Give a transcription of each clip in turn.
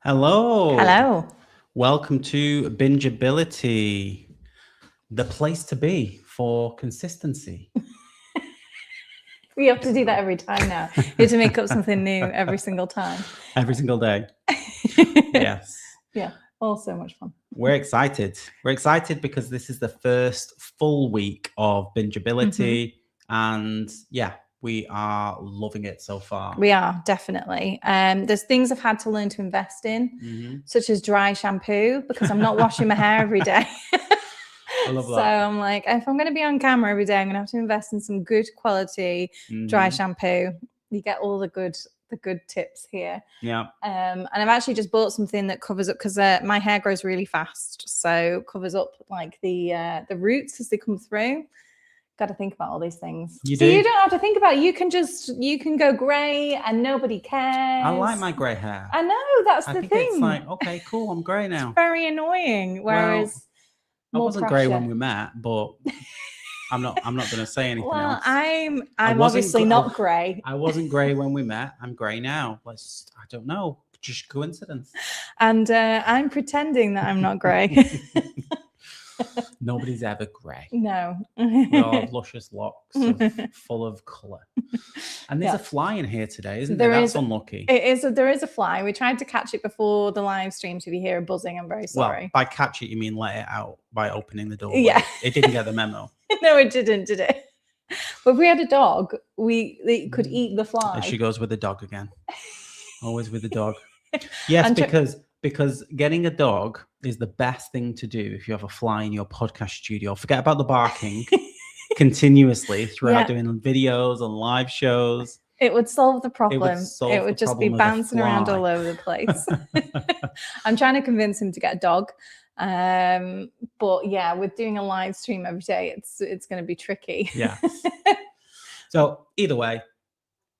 Hello. Hello. Welcome to Bingeability, the place to be for consistency. We have to do that every time now. You have to make up something new every single time. Every single day. Yes. Yeah. All so much fun. We're excited. We're excited because this is the first full week of Bingeability. And yeah, we are loving it so far. We are, definitely. There's things I've had to learn to invest in, such as dry shampoo, because I'm not washing my hair every day. I love that. So I'm like, if I'm going to be on camera every day, I'm going to have to invest in some good quality dry shampoo. You get all the good tips here. Yeah. And I've actually just bought something that covers up, because my hair grows really fast, so covers up like the roots as they come through. Got to think about all these things. You so do? You don't have to think about it. You can go grey and nobody cares. I like my grey hair. I know, that's the I think thing. it's like, okay, cool, I'm grey now. It's very annoying. Whereas I wasn't grey when we met, but I'm not going to say anything else. I'm obviously not grey. I wasn't grey when we met. I'm grey now. I don't know. Just coincidence. And I'm pretending that I'm not grey. Nobody's ever grey. No. We all have luscious locks full of colour. And there's a fly in here today, isn't there? That's unlucky. There is a fly. We tried to catch it before the live stream, so if you hear a buzzing, I'm very sorry. Well, by catch it, you mean let it out by opening the door. Yeah. It didn't get the memo. No, it didn't, did it? But if we had a dog, they could eat the fly. There she goes with the dog again. Always with the dog. Yes, because getting a dog is the best thing to do if you have a fly in your podcast studio. Forget about the barking continuously throughout doing videos and live shows. It would solve the problem. It would just be bouncing around all over the place. I'm trying to convince him to get a dog. But yeah, with doing a live stream every day, it's going to be tricky. Yeah. So either way,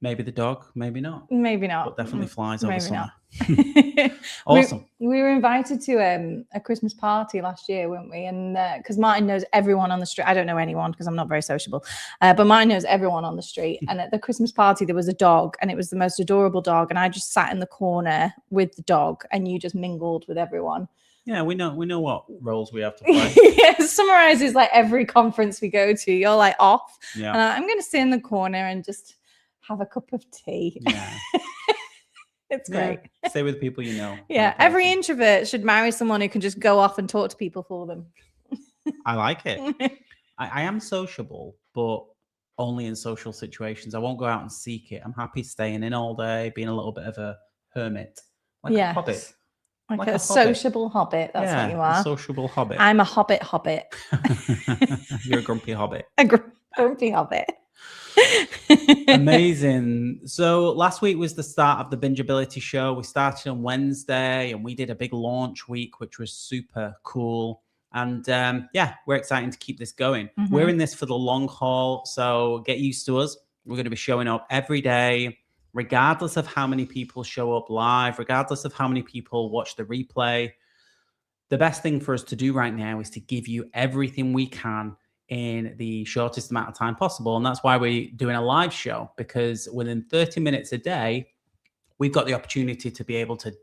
maybe the dog, maybe not. Maybe not. But definitely flies over summer. Awesome. We were invited to a Christmas party last year, weren't we? And because Martin knows everyone on the street. I don't know anyone because I'm not very sociable. But Martin knows everyone on the street. And at the Christmas party, there was a dog, and it was the most adorable dog. And I just sat in the corner with the dog, and you just mingled with everyone. Yeah, we know what roles we have to play. Yeah, it summarizes like every conference we go to. You're like off. Yeah. And I'm going to sit in the corner and just have a cup of tea. Yeah. It's great. Yeah, stay with people you know. Yeah, every introvert should marry someone who can just go off and talk to people for them. I like it. I am sociable, but only in social situations. I won't go out and seek it. I'm happy staying in all day, being a little bit of a hermit, like a hobbit. Like a sociable hobbit. That's what you are. A sociable hobbit. I'm a hobbit. You're a grumpy hobbit. A grumpy hobbit. Amazing. So last week was the start of the Bingeability show. We started on Wednesday and we did a big launch week, which was super cool. And we're excited to keep this going. We're in this for the long haul, so get used to us. We're going to be showing up every day, regardless of how many people show up live, regardless of how many people watch the replay. The best thing for us to do right now is to give you everything we can in the shortest amount of time possible. And that's why we're doing a live show, because within 30 minutes a day, we've got the opportunity to be able to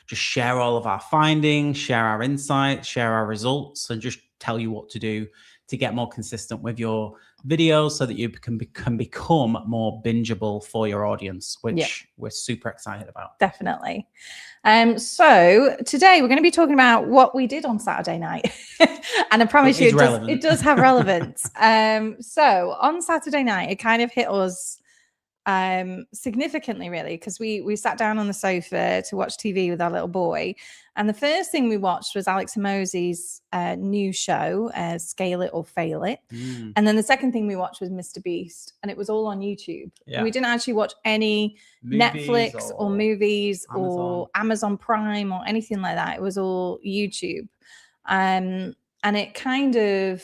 just share all of our findings, share our insights, share our results, and just tell you what to do to get more consistent with your videos so that you can become more bingeable for your audience, which we're super excited about. Definitely. So today we're going to be talking about what we did on Saturday night. And I promise it does have relevance. So on Saturday night, it kind of hit us significantly, really, because we sat down on the sofa to watch TV with our little boy, and the first thing we watched was Alex Hormozi's new show, Scale It or Fail It, and then the second thing we watched was Mr. Beast, and it was all on YouTube. We didn't actually watch any Netflix or movies or Amazon Prime or anything like that. It was all YouTube, and it kind of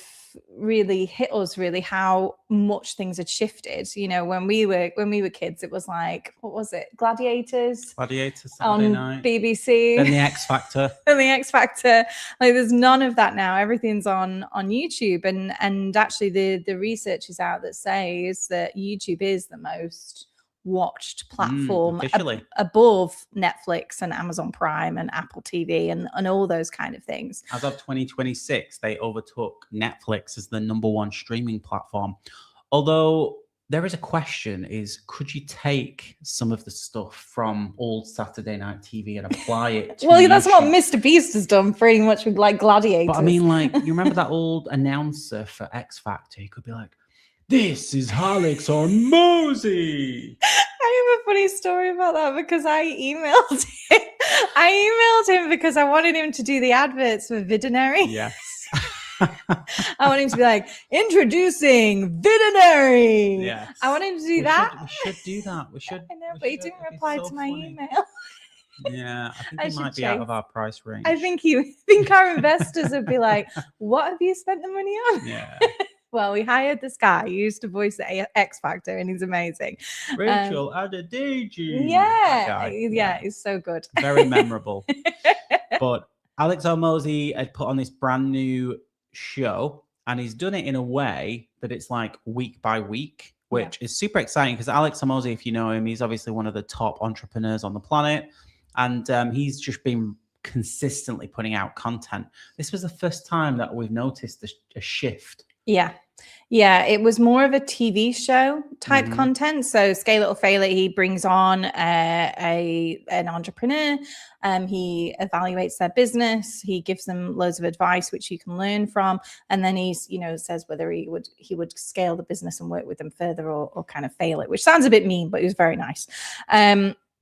really hit us, really, how much things had shifted. You know, when we were kids, it was like, what was it, Gladiators Saturday night, BBC, then the X Factor. Like, there's none of that now. Everything's on YouTube, and actually the research is out that says that YouTube is the most watched platform officially. Above Netflix and Amazon Prime and Apple TV and all those kind of things. As of 2026, they overtook Netflix as the #1 streaming platform. Although there is a question is, could you take some of the stuff from old Saturday night TV and apply it to Well, that's what YouTube? Mr. Beast has done pretty much with like Gladiators. But I mean, like, you remember that old announcer for X Factor? He could be like, "This is Alex Hormozy." I have a funny story about that because I emailed him because I wanted him to do the adverts for Vidonary. Yes. I want him to be like, introducing Vidonary. Yes. I want him to do that. We should do that. We should. I know, but he didn't reply to my email. Yeah, I think he might be out of our price range. I think our investors would be like, what have you spent the money on? Yeah. Well, we hired this guy who used to voice the X Factor, and he's amazing. Rachel Adedeji. Yeah, he's so good. Very memorable. But Alex Hormozy had put on this brand new show, and he's done it in a way that it's like week by week, which is super exciting because Alex Hormozy, if you know him, he's obviously one of the top entrepreneurs on the planet, and he's just been consistently putting out content. This was the first time that we've noticed a shift. Yeah, it was more of a TV show type content. So Scale It or Fail It, he brings on an entrepreneur. He evaluates their business. He gives them loads of advice, which you can learn from. And then he's, says whether he would scale the business and work with them further or kind of fail it, which sounds a bit mean, but it was very nice.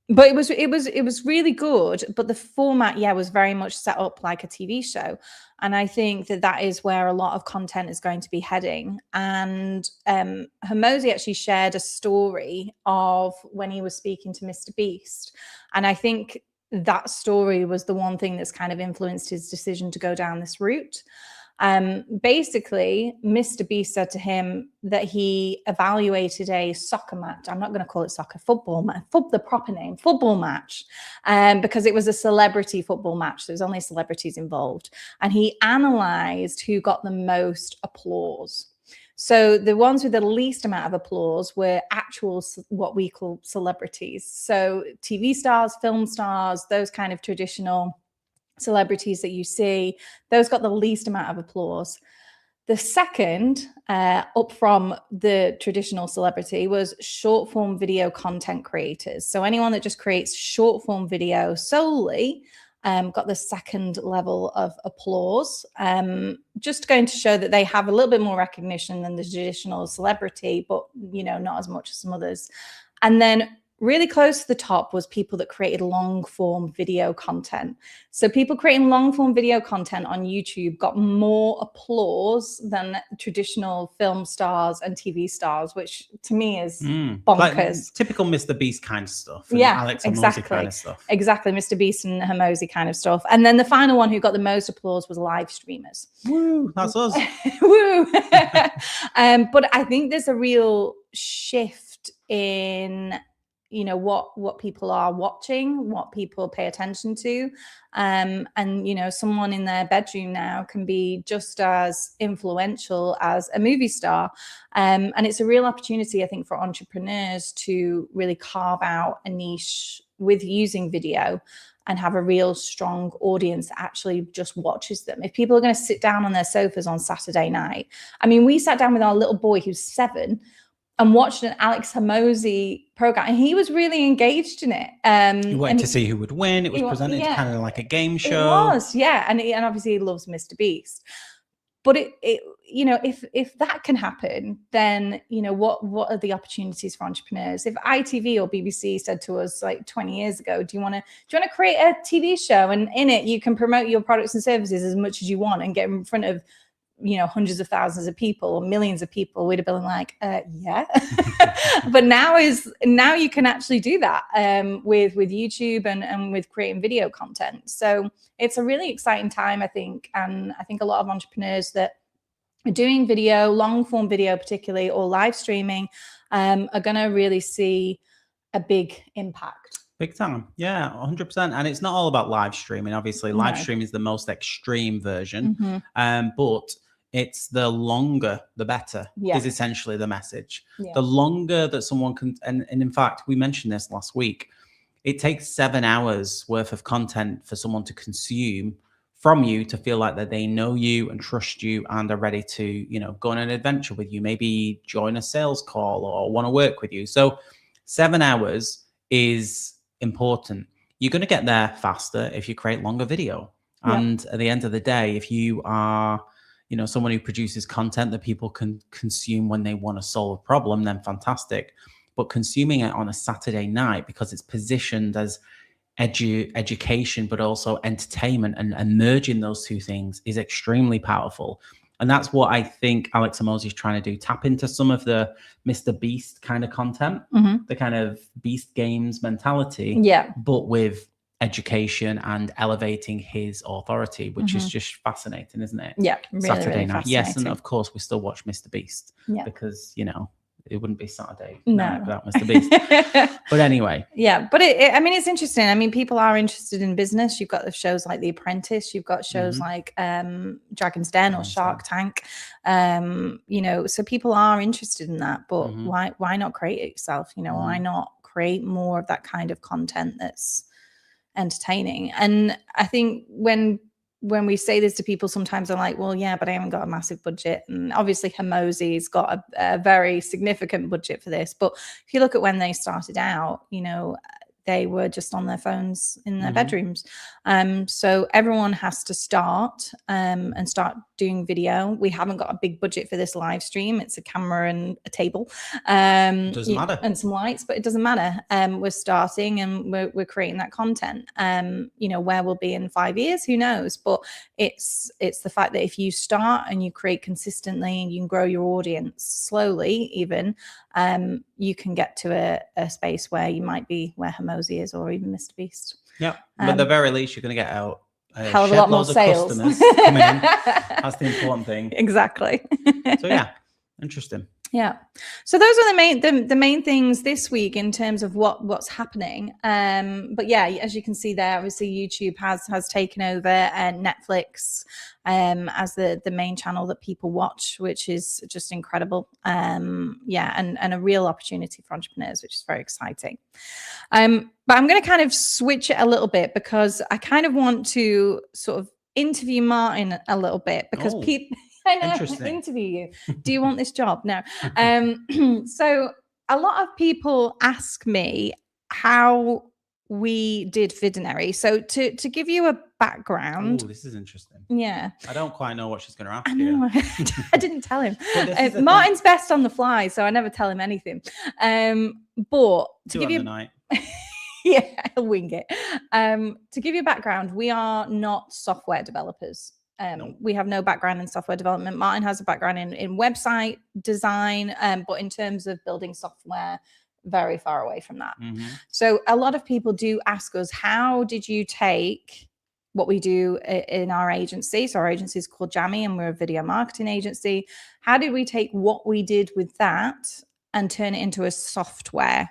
But it was really good. But the format, was very much set up like a TV show. And I think that is where a lot of content is going to be heading. And Hormozy actually shared a story of when he was speaking to Mr. Beast. And I think that story was the one thing that's kind of influenced his decision to go down this route. Basically, Mr. Beast said to him that he evaluated a soccer match. I'm not going to call it soccer, football match, the proper name, football match, because it was a celebrity football match. There was only celebrities involved. And he analyzed who got the most applause. So the ones with the least amount of applause were actual, what we call celebrities. So TV stars, film stars, those kind of traditional celebrities that you see, those got the least amount of applause. The second up from the traditional celebrity was short form video content creators. So anyone that just creates short form video solely got the second level of applause. Just going to show that they have a little bit more recognition than the traditional celebrity, but not as much as some others. And then really close to the top was people that created long form video content. So people creating long form video content on YouTube got more applause than traditional film stars and TV stars, which to me is bonkers. Like typical Mr. Beast kind of stuff. And Alex Hormozy kind of stuff. Exactly. Mr. Beast and Hormozy kind of stuff. And then the final one who got the most applause was live streamers. Woo, that's us. Woo. But I think there's a real shift in what people are watching, what people pay attention to. And someone in their bedroom now can be just as influential as a movie star. And it's a real opportunity, I think, for entrepreneurs to really carve out a niche with using video and have a real strong audience that actually just watches them. If people are going to sit down on their sofas on Saturday night, I mean, we sat down with our little boy who's 7 and watched an Alex Hormozy program, and he was really engaged in it. You wanted to see who would win. It was presented kind of like a game show. It was, and obviously he loves Mr. Beast. But if that can happen, then what are the opportunities for entrepreneurs? If ITV or BBC said to us like 20 years ago, do you want to create a TV show, and in it you can promote your products and services as much as you want and get in front of hundreds of thousands of people or millions of people, we'd have been like, yeah. But now you can actually do that with YouTube and with creating video content. So it's a really exciting time, I think. And I think a lot of entrepreneurs that are doing video, long form video particularly, or live streaming are going to really see a big impact. Big time. Yeah, 100%. And it's not all about live streaming. Obviously, live stream is the most extreme version. But It's the longer, the better, Yeah. is essentially the message. Yeah. The longer that someone can, and in fact, we mentioned this last week, it takes 7 hours worth of content for someone to consume from you to feel like that they know you and trust you and are ready to, you know, go on an adventure with you, maybe join a sales call or want to work with you. So 7 hours is important. You're going to get there faster if you create longer video. Yep. And at the end of the day, if you are, you know, someone who produces content that people can consume when they want to solve a problem, then fantastic. But consuming it on a Saturday night because it's positioned as education, but also entertainment, and merging those two things is extremely powerful. And that's what I think Alex Hormozi is trying to do. Tap into some of the Mr. Beast kind of content, the kind of Beast Games mentality, but with education and elevating his authority, which is just fascinating, isn't it? Yeah, really, Saturday night. Yes, and of course we still watch Mr. Beast because, you know, it wouldn't be Saturday night without Mr. Beast. But anyway. Yeah, but I mean, it's interesting. I mean, people are interested in business. You've got the shows like The Apprentice. You've got shows like Dragon's Den or Shark Tank. You know, so people are interested in that. But why not create it yourself? You know, why not create more of that kind of content that's entertaining? And I think when we say this to people, sometimes they're like, well, yeah, but I haven't got a massive budget. And obviously Hormozi's got a very significant budget for this. But if you look at when they started out, you know, they were just on their phones in their bedrooms. So everyone has to start and start doing video. We haven't got a big budget for this live stream. It's a camera and a table Doesn't matter. And some lights, but it doesn't matter. We're starting and we're creating that content. You know, where we'll be in 5 years, who knows? But it's the fact that if you start and you create consistently and you can grow your audience slowly, even you can get to a space where you might be where Hormozi is, or even Mr. Beast. Yeah, but at the very least, you're going to get out a hell of a lot more sales. Customers coming in. That's the important thing. Exactly. So yeah, interesting. Yeah. So those are the main things this week in terms of what's happening. But yeah, as you can see there, obviously YouTube has taken over and Netflix as the main channel that people watch, which is just incredible. Yeah, and a real opportunity for entrepreneurs, which is very exciting. But I'm going to kind of switch it a little bit because I kind of want to sort of interview Martin a little bit because people. I know, interview you. Do you want this job? No. So a lot of people ask me how we did Vidonary. So to give you a background. Oh, this is interesting. Yeah. I don't quite know what she's going to ask I know. you. I didn't tell him. Martin's best on the fly, so I never tell him anything. But to give you night. Yeah, I'll wing it. To give you a background, we are not software developers. No. We have no background in software development. Martin has a background in website design, but in terms of building software, very far away from that. So a lot of people do ask us, how did you take what we do in our agency? So our agency is called Jammy and we're a video marketing agency. How did we take what we did with that and turn it into a software?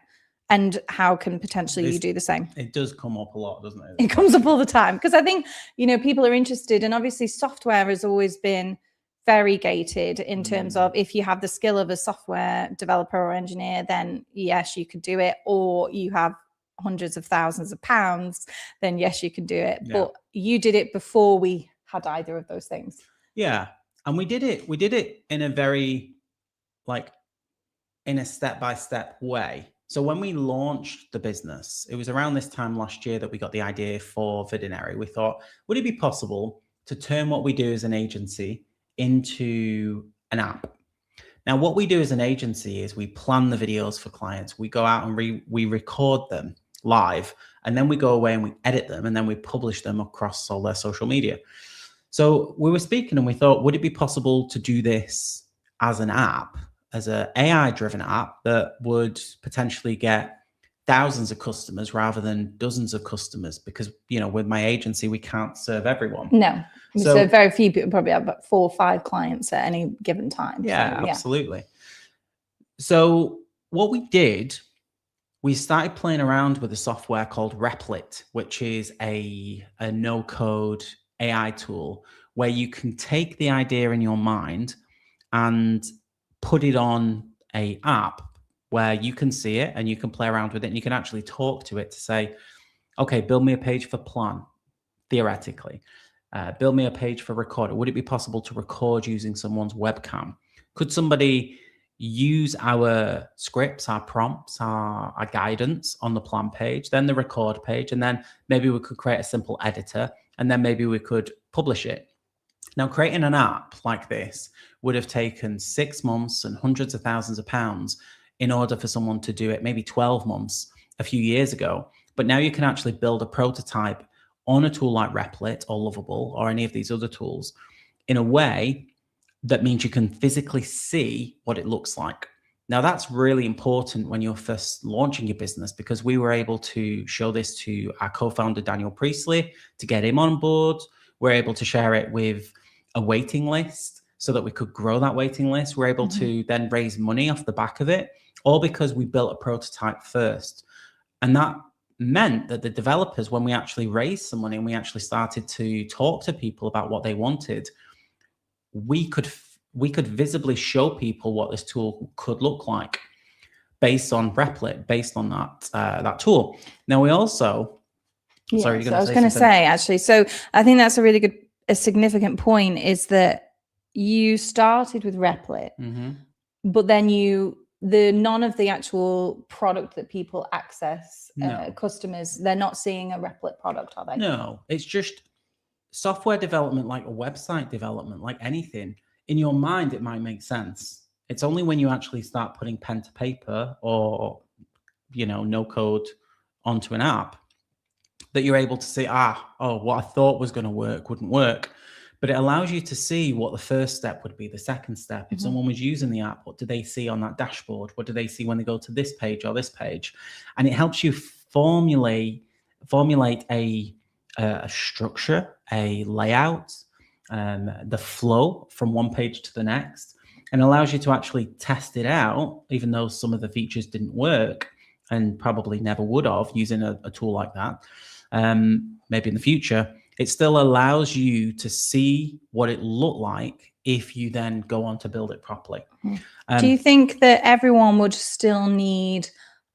And how can potentially you do the same? It does come up a lot, doesn't it? It comes up all the time because I think, you know, people are interested, and obviously software has always been very gated in terms of if you have the skill of a software developer or engineer, then yes, you could do it. Or you have hundreds of thousands of pounds, then yes, you can do it. Yeah. But you did it before we had either of those things. Yeah. And we did it in a very, like, in a step-by-step way. So when we launched the business, it was around this time last year that we got the idea for Vidonary. We thought, would it be possible to turn what we do as an agency into an app? Now, what we do as an agency is we plan the videos for clients. We go out and we record them live, and then we go away and we edit them, and then we publish them across all their social media. So we were speaking and we thought, would it be possible to do this as an app, as an AI-driven app that would potentially get thousands of customers rather than dozens of customers? Because, you know, with my agency, we can't serve everyone. No. So very few people probably have about 4 or 5 clients at any given time. Yeah, so, absolutely. So what we did, we started playing around with a software called Replit, which is a no-code AI tool where you can take the idea in your mind and put it on a app where you can see it and you can play around with it and you can actually talk to it to say, okay, build me a page for plan, theoretically. Build me a page for record. Would it be possible to record using someone's webcam? Could somebody use our scripts, our prompts, our guidance on the plan page, then the record page, and then maybe we could create a simple editor, and then maybe we could publish it. Now, creating an app like this would have taken 6 months and hundreds of thousands of pounds in order for someone to do it, maybe 12 months a few years ago. But now you can actually build a prototype on a tool like Replit or Lovable or any of these other tools in a way that means you can physically see what it looks like. Now, that's really important when you're first launching your business, because we were able to show this to our co-founder, Daniel Priestley, to get him on board. We're able to share it with a waiting list so that we could grow that waiting list. We're able to then raise money off the back of it, all because we built a prototype first. And that meant that the developers, when we actually raised some money and we actually started to talk to people about what they wanted, we could visibly show people what this tool could look like based on Replit, based on that tool. Now, we also, sorry, so I was going to say, actually, so I think that's a significant point, is that you started with Replit, but then none of the actual product that people access, customers, they're not seeing a Replit product, are they? No, it's just software development, like a website development, like anything. In your mind, it might make sense. It's only when you actually start putting pen to paper or, no code onto an app that you're able to see, what I thought was going to work wouldn't work. But it allows you to see what the first step would be, the second step. If someone was using the app, what do they see on that dashboard? What do they see when they go to this page or this page? And it helps you formulate a structure, a layout, the flow from one page to the next, and allows you to actually test it out, even though some of the features didn't work and probably never would have using a tool like that. Maybe in the future, it still allows you to see what it looked like if you then go on to build it properly. Do you think that everyone would still need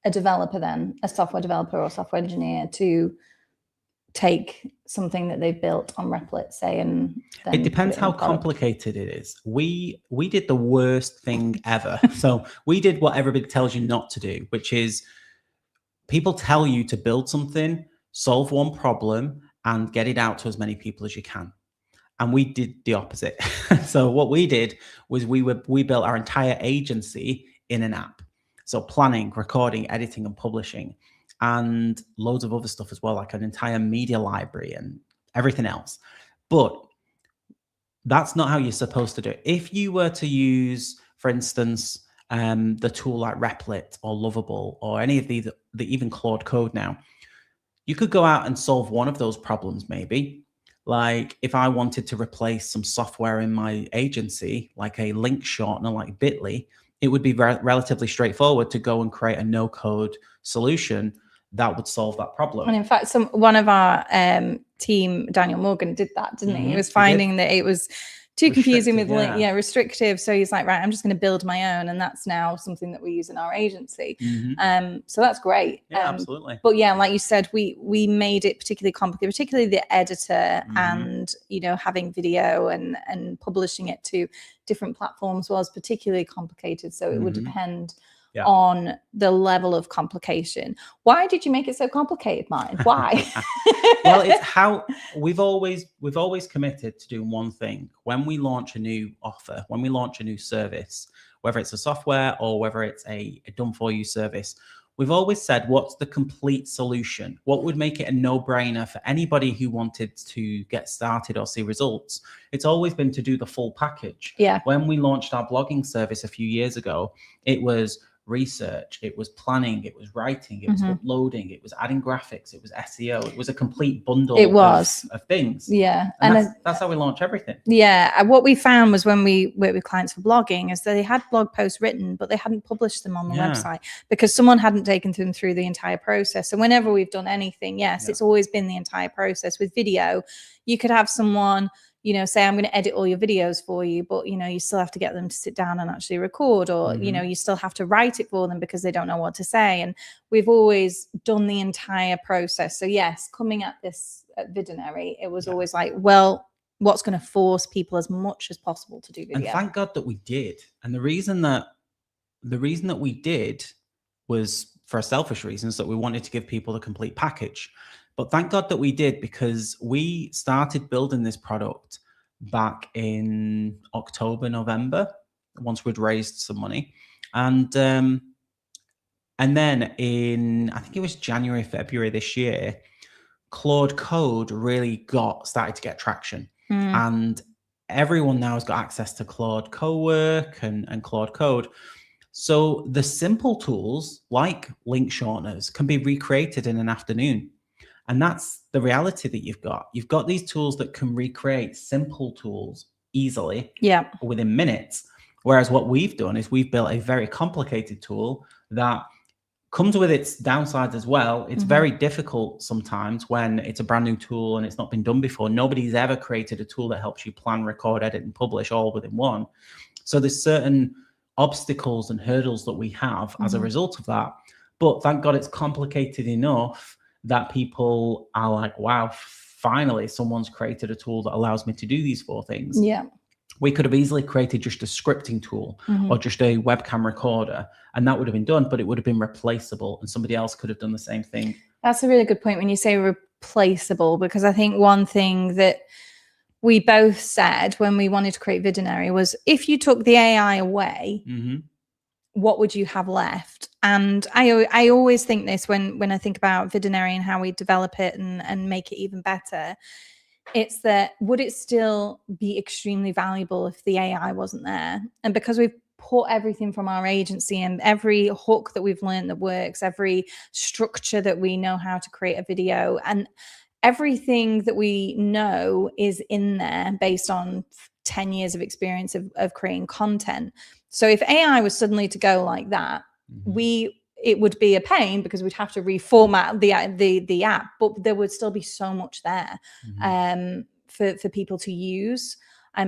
a developer then, a software developer or software engineer, to take something that they've built on Replit, say, and then it depends how complicated it is. We did the worst thing ever. So we did what everybody tells you not to do, which is people tell you to build something, solve one problem, and get it out to as many people as you can. And we did the opposite. So what we did was we built our entire agency in an app. So planning, recording, editing, and publishing, and loads of other stuff as well, like an entire media library and everything else. But that's not how you're supposed to do it. If you were to use, for instance, the tool like Replit or Lovable or any of these, even Claude Code now, you could go out and solve one of those problems maybe. Like if I wanted to replace some software in my agency, like a link shortener like Bitly, it would be relatively straightforward to go and create a no-code solution that would solve that problem. And in fact, one of our team, Daniel Morgan, did that, didn't he? He was finding that it was too confusing with restrictive. So he's like, right, I'm just going to build my own, and that's now something that we use in our agency. So that's great. Yeah, absolutely. But yeah, like you said, we made it particularly complicated, particularly the editor, and having video and publishing it to different platforms was particularly complicated. So it would depend on the level of complication. Why did you make it so complicated, Martin? Why? Well, it's how we've always committed to doing one thing. When we launch a new offer, when we launch a new service, whether it's a software or whether it's a done for you service, we've always said, what's the complete solution? What would make it a no-brainer for anybody who wanted to get started or see results? It's always been to do the full package. Yeah. When we launched our blogging service a few years ago, it was research, it was planning, it was writing, it was uploading, it was adding graphics, it was SEO, it was a complete bundle of things. Yeah. And that's how we launch everything. Yeah. What we found was when we worked with clients for blogging is that they had blog posts written, but they hadn't published them on the website because someone hadn't taken them through the entire process. So whenever we've done anything, it's always been the entire process. With video, you could have someone, you know, say, I'm going to edit all your videos for you, but, you know, you still have to get them to sit down and actually record, or, you know, you still have to write it for them because they don't know what to say. And we've always done the entire process. So yes, coming at this at Vidonary, it was always like, well, what's going to force people as much as possible to do video? And thank God that we did. And the reason that we did was for selfish reasons, that we wanted to give people the complete package. But thank God that we did, because we started building this product back in October, November, once we'd raised some money. And then in, I think it was January, February this year, Claude Code really started to get traction. And everyone now has got access to Claude Cowork and Claude Code. So the simple tools like link shorteners can be recreated in an afternoon. And that's the reality that you've got. You've got these tools that can recreate simple tools easily, within minutes. Whereas what we've done is we've built a very complicated tool that comes with its downsides as well. It's very difficult sometimes when it's a brand new tool and it's not been done before. Nobody's ever created a tool that helps you plan, record, edit, and publish all within one. So there's certain obstacles and hurdles that we have as a result of that. But thank God it's complicated enough that people are like, wow, finally someone's created a tool that allows me to do these 4 things. Yeah. We could have easily created just a scripting tool or just a webcam recorder, and that would have been done, but it would have been replaceable and somebody else could have done the same thing. That's a really good point when you say replaceable, because I think one thing that we both said when we wanted to create Vidonary was, if you took the AI away, what would you have left? And I always think this when I think about Vidonary and how we develop it and make it even better. It's that, would it still be extremely valuable if the AI wasn't there? And because we've put everything from our agency and every hook that we've learned that works, every structure that we know how to create a video, and everything that we know is in there based on 10 years of experience of creating content. So if AI was suddenly to go like that, it would be a pain because we'd have to reformat the app, but there would still be so much there for people to use.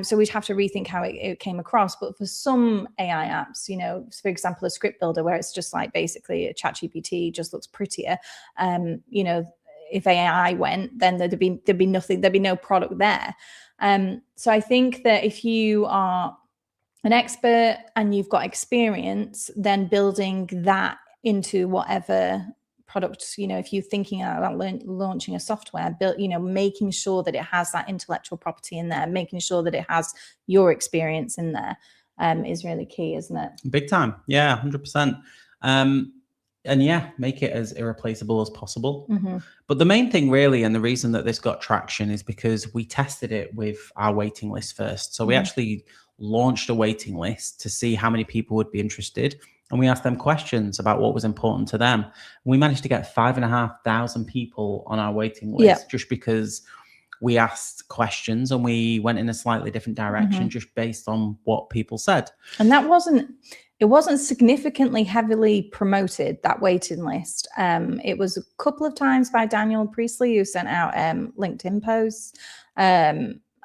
So we'd have to rethink how it came across. But for some AI apps, you know, for example, a script builder where it's just like basically a ChatGPT just looks prettier, you know, if AI went, then there'd be nothing, there'd be no product there. So I think that if you are an expert and you've got experience, then building that into whatever products, you know, if you're thinking about launching a software, you know, making sure that it has that intellectual property in there, making sure that it has your experience in there, is really key, isn't it? Big time. Yeah, 100%. And yeah, make it as irreplaceable as possible. But the main thing really, and the reason that this got traction, is because we tested it with our waiting list first. So we actually launched a waiting list to see how many people would be interested. And we asked them questions about what was important to them. We managed to get 5,500 people on our waiting list just because we asked questions and we went in a slightly different direction just based on what people said. And that it wasn't significantly heavily promoted, that waiting list. It was a couple of times by Daniel Priestley, who sent out LinkedIn posts,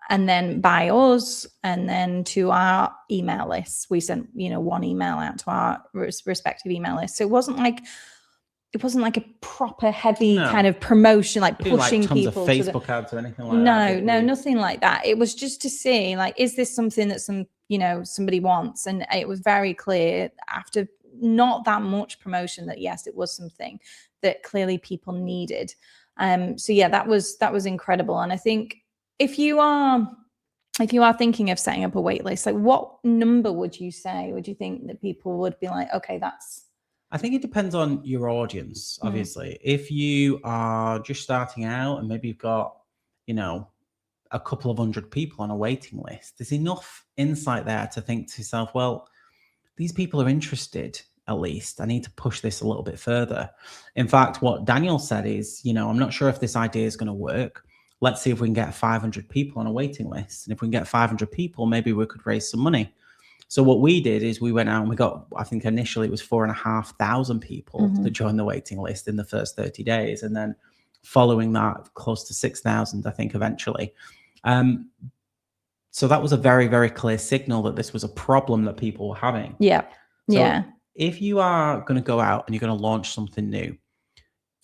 and then by us, and then to our email lists. We sent, you know, one email out to our respective email lists. So it wasn't like a proper heavy kind of promotion, like pushing like tons people of Facebook ads or anything like that. No, nothing like that. It was just to see, like, is this something that somebody wants? And it was very clear after not that much promotion that yes, it was something that clearly people needed. So yeah, that was incredible. And I think if you are thinking of setting up a wait list, like what number would you think that people would be like, okay, that's... I think it depends on your audience, obviously. If you are just starting out and maybe you've got, you know, a couple of 100 people on a waiting list, there's enough insight there to think to yourself, well, these people are interested at least. I need to push this a little bit further. In fact, what Daniel said is, I'm not sure if this idea is going to work. Let's see if we can get 500 people on a waiting list. And if we can get 500 people, maybe we could raise some money. So what we did is we went out and we got, I think initially it was 4,500 people to join the waiting list in the first 30 days. And then following that, close to 6,000, I think, eventually. So that was a very, very clear signal that this was a problem that people were having. Yeah. So if you are going to go out and you're going to launch something new,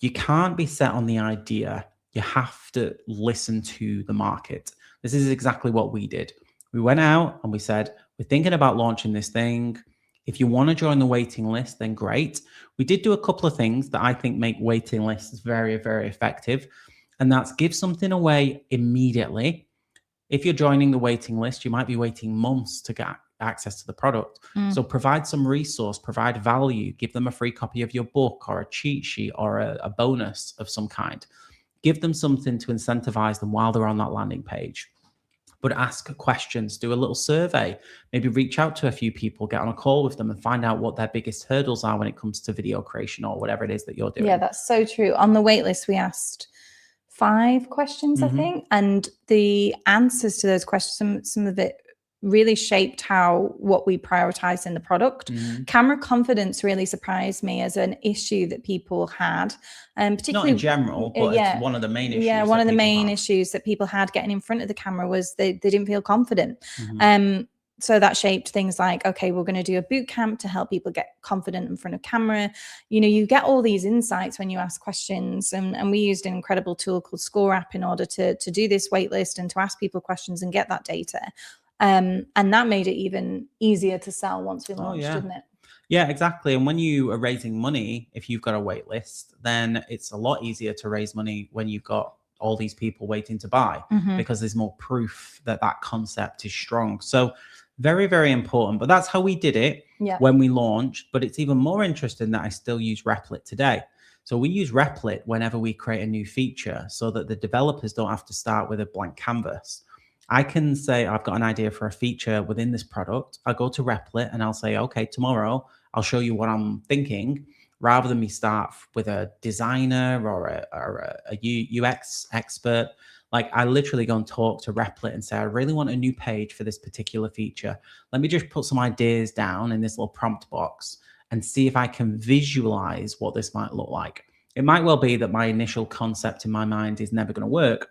you can't be set on the idea. You have to listen to the market. This is exactly what we did. We went out and we said, we're thinking about launching this thing. If you want to join the waiting list, then great. We did do a couple of things that I think make waiting lists very, very effective. And that's give something away immediately. If you're joining the waiting list, you might be waiting months to get access to the product. So provide some resource, provide value, give them a free copy of your book or a cheat sheet or a bonus of some kind. Give them something to incentivize them while they're on that landing page. But ask questions, do a little survey, maybe reach out to a few people, get on a call with them and find out what their biggest hurdles are when it comes to video creation or whatever it is that you're doing. Yeah, that's so true. On the waitlist, we asked 5 questions, I think, and the answers to those questions, some of it really shaped what we prioritized in the product. Camera confidence really surprised me as an issue that people had, and particularly not in general, but it's one of the main issues. Yeah, one of the main issues that people had getting in front of the camera was they didn't feel confident. So that shaped things like, okay, we're going to do a boot camp to help people get confident in front of camera. You get all these insights when you ask questions, and we used an incredible tool called Score App in order to do this waitlist and to ask people questions and get that data. And that made it even easier to sell once we launched, didn't it? Yeah, exactly. And when you are raising money, if you've got a wait list, then it's a lot easier to raise money when you've got all these people waiting to buy, because there's more proof that concept is strong. So very, very important. But that's how we did it when we launched. But it's even more interesting that I still use Replit today. So we use Replit whenever we create a new feature so that the developers don't have to start with a blank canvas. I can say, I've got an idea for a feature within this product. I'll go to Replit and I'll say, okay, tomorrow I'll show you what I'm thinking, rather than me start with a designer or a UX expert. Like, I literally go and talk to Replit and say, I really want a new page for this particular feature. Let me just put some ideas down in this little prompt box and see if I can visualize what this might look like. It might well be that my initial concept in my mind is never going to work,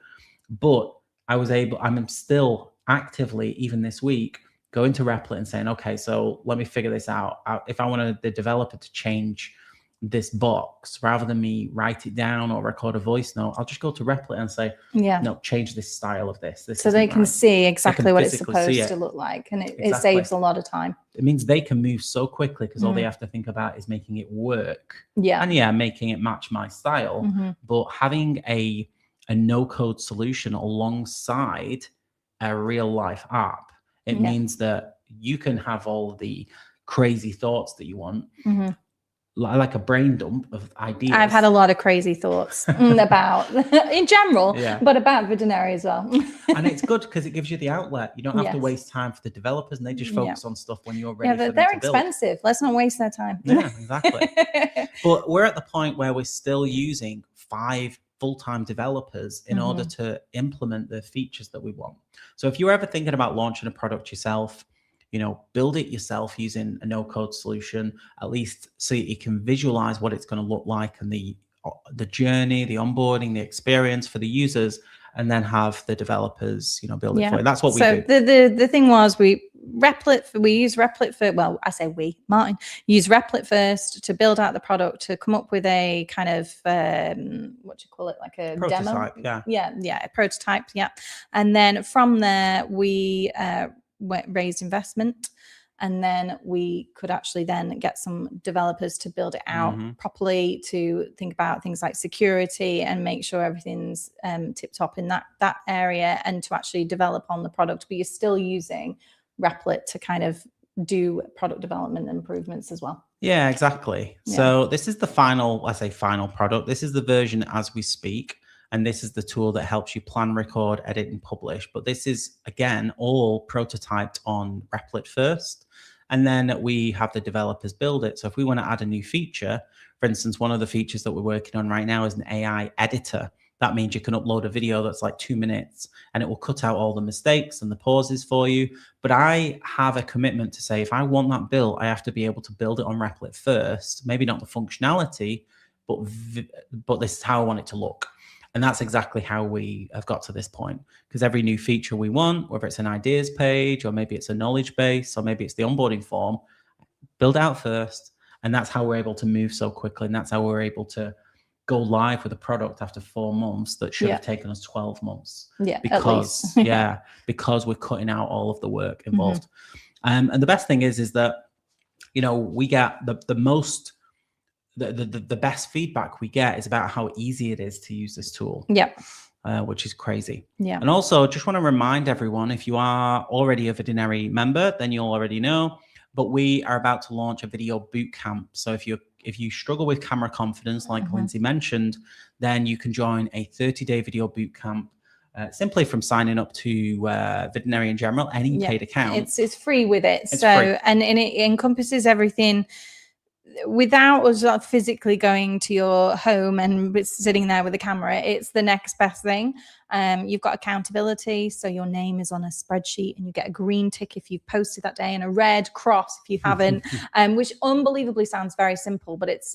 but I'm still actively, even this week, going to Replit and saying, okay, so let me figure this out. If I wanted the developer to change this box, rather than me write it down or record a voice note, I'll just go to Replit and say, no, change this style of this. So they can see exactly what it's supposed to look like. And it saves a lot of time. It means they can move so quickly because all they have to think about is making it work. And making it match my style. But having a no-code solution alongside a real-life app, it means that you can have all the crazy thoughts that you want, like a brain dump of ideas. I've had a lot of crazy thoughts about, in general, but about Vidonary as well. And it's good because it gives you the outlet. You don't have to waste time for the developers, and they just focus on stuff when you're ready. Yeah, but they're expensive. Let's not waste their time. Yeah, exactly. But we're at the point where we're still using 5 full-time developers in order to implement the features that we want. So if you're ever thinking about launching a product yourself, build it yourself using a no-code solution, at least so you can visualize what it's going to look like and the journey, the onboarding, the experience for the users, and then have the developers, build it for you. That's what we do. So the thing was, we use Replit for, well, I say Martin used Replit first to build out the product, to come up with a kind of, what do you call it? Like a prototype, demo? Yeah, a prototype, And then from there, we raised investment. And then we could actually then get some developers to build it out properly, to think about things like security and make sure everything's tip top in that area, and to actually develop on the product. But you're still using Replit to kind of do product development improvements as well. Yeah, exactly. Yeah. So this is the final product. This is the version as we speak. And this is the tool that helps you plan, record, edit, and publish. But this is, again, all prototyped on Replit first. And then we have the developers build it. So if we want to add a new feature, for instance, one of the features that we're working on right now is an AI editor. That means you can upload a video that's like 2 minutes and it will cut out all the mistakes and the pauses for you. But I have a commitment to say, if I want that built, I have to be able to build it on Replit first, maybe not the functionality, but this is how I want it to look. And that's exactly how we have got to this point, because every new feature we want, whether it's an ideas page or maybe it's a knowledge base or maybe it's the onboarding form, build out first. And that's how we're able to move so quickly. And that's how we're able to go live with a product after 4 months that should have taken us 12 months. Yeah, because because we're cutting out all of the work involved. And the best thing is that, you know, we get the most, the best feedback we get is about how easy it is to use this tool. Which is crazy. And also just want to remind everyone, if you are already a Vidonary member, then you'll already know, but we are about to launch a video bootcamp. So if you struggle with camera confidence, like Lyndsay mentioned, then you can join a 30-day video bootcamp simply from signing up to Vidonary in general, any paid account. It's free with it. It's so free. And it encompasses everything without us physically going to your home and sitting there with a camera. It's the next best thing. You've got accountability, so your name is on a spreadsheet and you get a green tick if you've posted that day and a red cross if you haven't, which unbelievably sounds very simple, but it's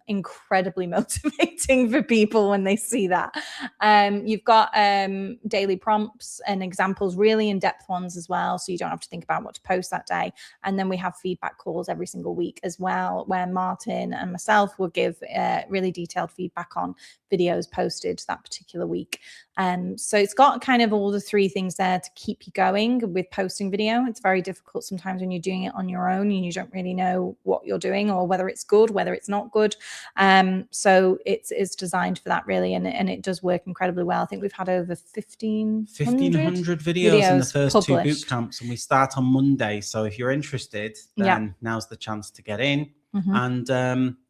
incredibly motivating for people when they see that. You've got daily prompts and examples, really in-depth ones as well, so you don't have to think about what to post that day. And then we have feedback calls every single week as well, where Martin and myself will give really detailed feedback on videos posted that particular week. So it's got kind of all the 3 things there to keep you going with posting video. It's very difficult sometimes when you're doing it on your own and you don't really know what you're doing or whether it's good, whether it's not good. So it's designed for that, really, and it does work incredibly well. I think we've had over 1,500 videos in the first published 2 boot camps, and we start on Monday. So if you're interested, then now's the chance to get in.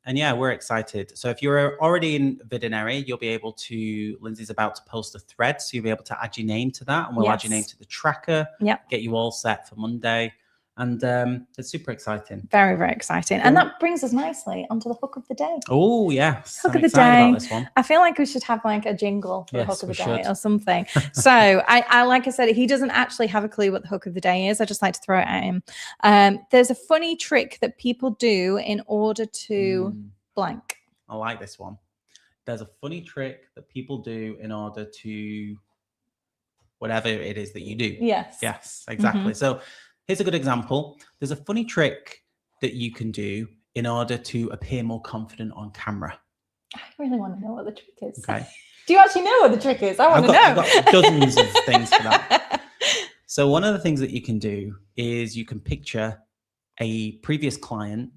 And yeah, we're excited. So if you're already in Vidonary, you'll be able to, Lyndsay's about to post a thread, so you'll be able to add your name to that, and we'll add your name to the tracker, get you all set for Monday. And it's super exciting. Very, very exciting. And that brings us nicely onto the hook of the day. Oh, yes. Hook of the day. About this one. I feel like we should have like a jingle for the hook of the day or something. So I like I said, he doesn't actually have a clue what the hook of the day is. I just like to throw it at him. There's a funny trick that people do in order to blank. I like this one. There's a funny trick that people do in order to whatever it is that you do. Yes, exactly. So here's a good example. There's a funny trick that you can do in order to appear more confident on camera. I really want to know what the trick is. Okay. Do you actually know what the trick is? I want to know. I've got dozens of things for that. So one of the things that you can do is you can picture a previous client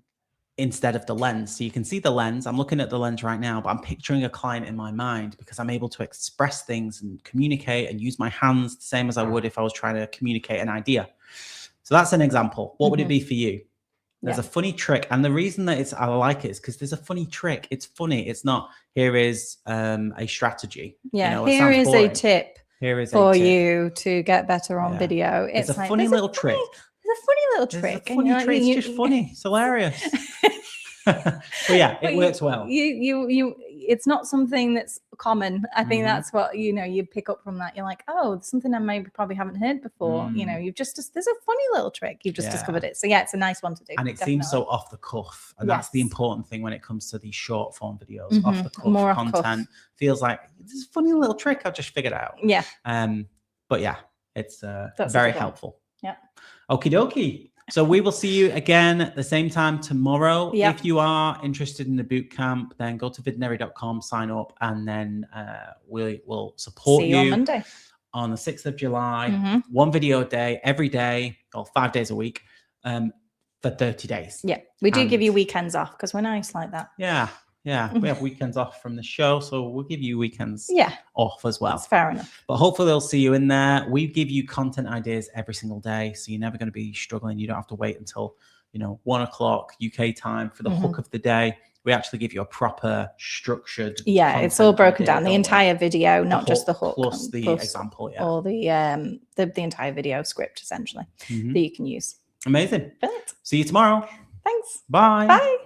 instead of the lens. So you can see the lens. I'm looking at the lens right now, but I'm picturing a client in my mind because I'm able to express things and communicate and use my hands the same as I would if I was trying to communicate an idea. So that's an example. What would it be for you? There's a funny trick. And the reason that I like it is because there's a funny trick. It's funny. It's not, here is a strategy. Yeah, you know, here is a tip for you to get better on video. It's a funny little trick. There's a funny little trick. It's a funny trick. It's just funny. It's hilarious. But yeah, it works well. It's not something that's common. I think that's what, you pick up from that. You're like, oh, it's something I maybe probably haven't heard before. There's a funny little trick. You've just discovered it. So yeah, it's a nice one to do. And it seems so off the cuff. And that's the important thing when it comes to these short form videos. Off the cuff more content feels like this a funny little trick. I'll just figured out. Yeah. But yeah, it's very helpful. Yeah. Okie dokie. So we will see you again at the same time tomorrow. If you are interested in the bootcamp, then go to vidonary.com, sign up, and then we will support you on Monday. On the 6th of July. 1 video a day, every day, or 5 days a week, for 30 days. Yeah, we do give you weekends off because we're nice like that. Yeah. We have weekends off from the show, so we'll give you weekends off as well. That's fair enough. But hopefully they'll see you in there. We give you content ideas every single day, so you're never going to be struggling. You don't have to wait until 1 o'clock UK time for the hook of the day. We actually give you a proper structured. Yeah, it's all broken down. The entire video, not just the hook, plus the example, or the entire video script essentially that you can use. Amazing. Brilliant. See you tomorrow. Thanks. Bye. Bye.